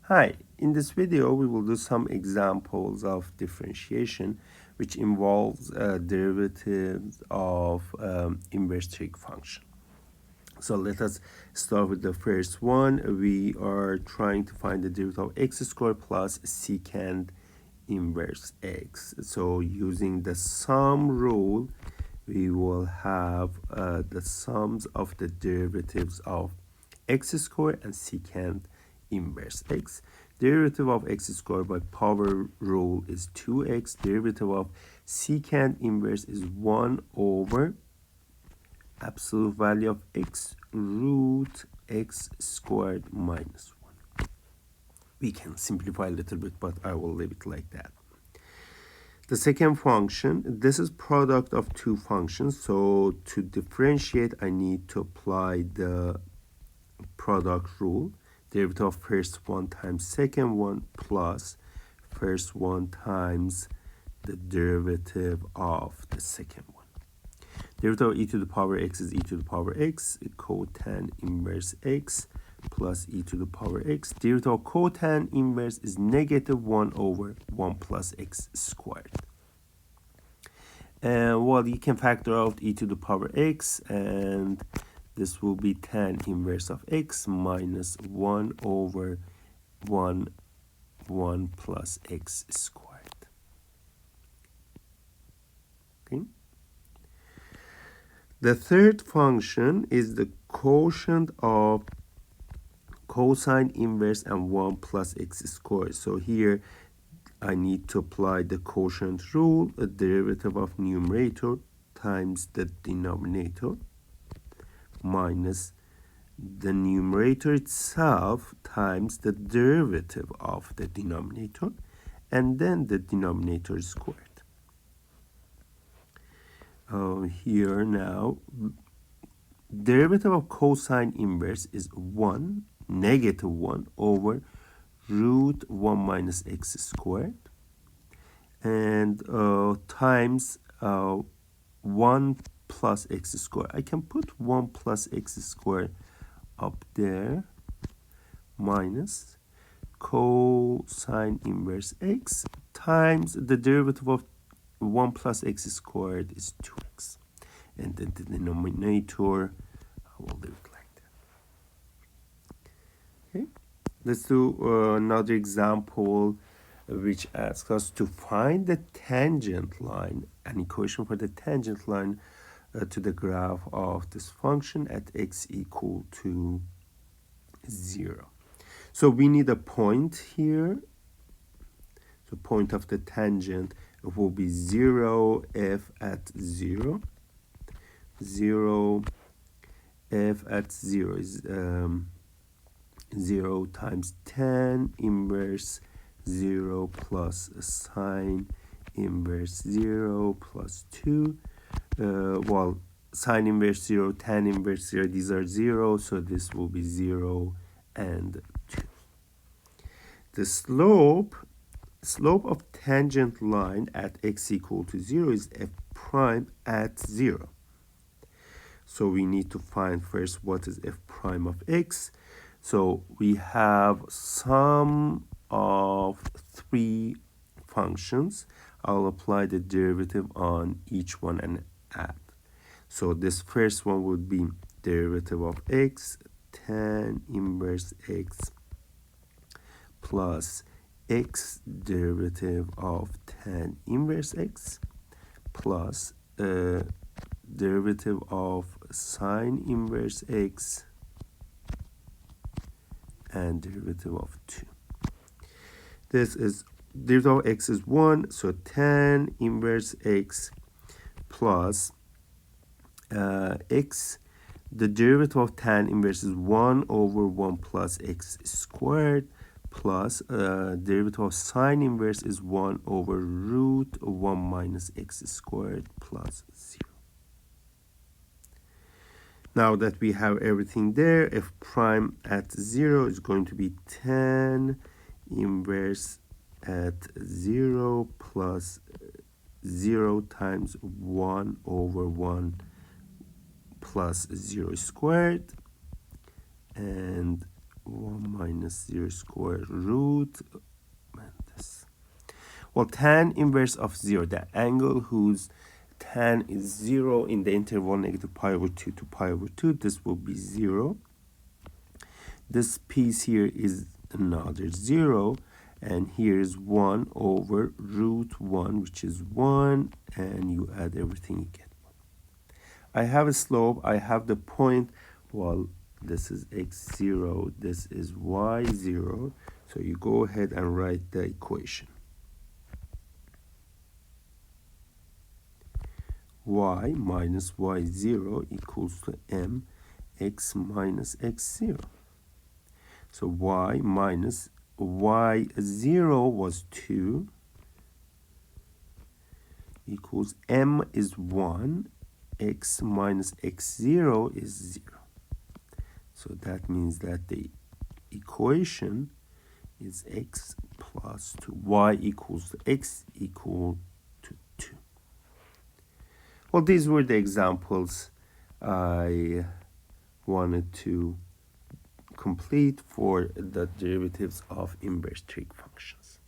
Hi, in this video we will do some examples of differentiation which involves derivatives of inverse trig function. So let us start with the first one. We are trying to find the derivative of x squared plus secant inverse x. So using the sum rule, we will have the sums of the derivatives of x squared and secant inverse x. Derivative of x squared by power rule is 2x. Derivative of secant inverse is 1 over absolute value of x root x squared minus 1. We can simplify a little bit, but I will leave it like that. The second function, this is product of two functions. So to differentiate, I need to apply the product rule. Derivative of first one times second one plus first one times the derivative of the second one. Derivative of e to the power x is e to the power x, cotan inverse x plus e to the power x. Derivative of cotan inverse is negative 1 over 1 plus x squared. And well, you can factor out e to the power x, and this will be tan inverse of x minus 1 over 1 plus x squared. Okay. The third function is the quotient of cosine inverse and 1 plus x squared. So here I need to apply the quotient rule, a derivative of numerator times the denominator minus the numerator itself times the derivative of the denominator, and then the denominator squared. Here now, derivative of cosine inverse is 1, negative 1 over root 1 minus x squared, and times 1 plus x squared. I can put 1 plus x squared up there minus cosine inverse x times the derivative of 1 plus x squared is 2x. And then the denominator, I will leave it like that. Okay, let's do another example which asks us to find the tangent line, an equation for the tangent line to the graph of this function at x equal to 0. So we need a point here. The point of the tangent will be 0 f at 0. 0 f at 0 is 0 times tan inverse 0 plus sine inverse 0 plus 2. Well, sine inverse 0, tan inverse 0, these are 0, so this will be 0 and 2. The slope of tangent line at x equal to 0 is f prime at 0. So we need to find first what is f prime of x. So we have sum of 3 functions. I'll apply the derivative on each one and add. So this first one would be derivative of x, tan inverse x plus x derivative of tan inverse x plus derivative of sine inverse x and derivative of 2. This is derivative of x is 1, so tan inverse x plus x, the derivative of tan inverse is 1 over 1 plus x squared plus derivative of sine inverse is 1 over root 1 minus x squared plus 0. Now that we have everything there, f prime at 0 is going to be tan inverse at 0 plus 0 times 1 over 1 plus 0 squared, and 1 minus 0 square root. And this. Well, tan inverse of 0, the angle whose tan is 0 in the interval negative pi over 2 to pi over 2, this will be 0. This piece here is another 0, and here is 1 over root 1, which is 1, and you add everything, you get 1. I have a slope, I have the point. Well, this is x0, this is y0, so you go ahead and write the equation. Y minus y0 equals to mx minus x0. So y minus y0 was 2 equals m is 1, x minus x0 is 0. So that means that the equation is x plus 2. Y equals to x equal to 2. Well, these were the examples I wanted to complete for the derivatives of inverse trig functions.